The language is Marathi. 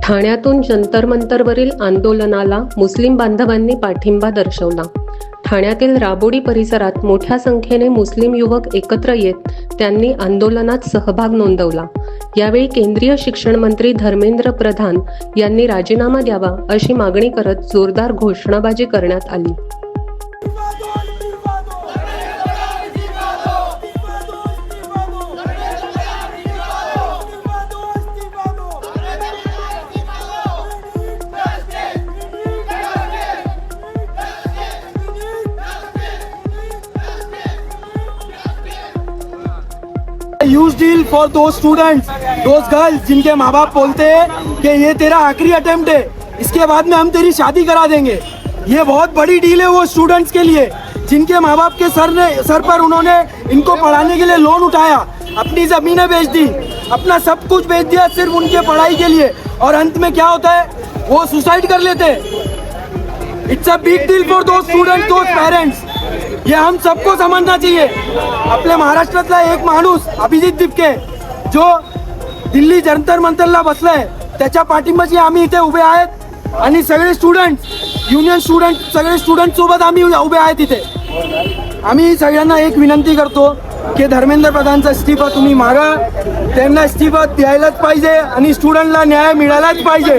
ठाण्यातून जंतर मंतरवरील आंदोलनाला मुस्लिम बांधवांनी पाठिंबा दर्शवला। ठाण्यातील राबोडी परिसरात मोठ्या संख्येने मुस्लिम युवक एकत्र येत त्यांनी आंदोलनात सहभाग नोंदवला। यावेळी केंद्रीय शिक्षण मंत्री धर्मेंद्र प्रधान यांनी राजीनामा द्यावा अशी मागणी करत जोरदार घोषणाबाजी करण्यात आली। Huge deal for those students, those girls जिनके माँ बाप बोलते हैं कि ये तेरा आखिरी अटेम्प्ट है, इसके बाद में हम तेरी शादी करा देंगे। ये बहुत बड़ी डील है वो स्टूडेंट्स के लिए जिनके माँ बाप के सर पर उन्होंने इनको पढ़ाने के लिए लोन उठाया, अपनी ज़मीनें बेच दी, अपना सब कुछ बेच दिया सिर्फ उनके पढ़ाई के लिए, और अंत में क्या होता है, वो सुसाइड कर लेते हैं। It's a big deal for those students, those parents. ये हम सबको समझना चाहिए। आपल्या महाराष्ट्रातला एक माणूस अभिजित दिपके जो दिल्ली जंतर मंतरला बसलाय, त्याच्या पाठिंबाची आम्ही इथे उभे आहेत आणि सगळे स्टुडंट, युनियन स्टुडंट, सगळे स्टुडंट सोबत आम्ही उभे आहेत इथे। आम्ही सगळ्यांना एक विनंती करतो की धर्मेंद्र प्रधानचा इस्तीफा तुम्ही मागा, त्यांना इस्तीफा द्यायलाच पाहिजे आणि स्टुडंटला न्याय मिळालाच पाहिजे।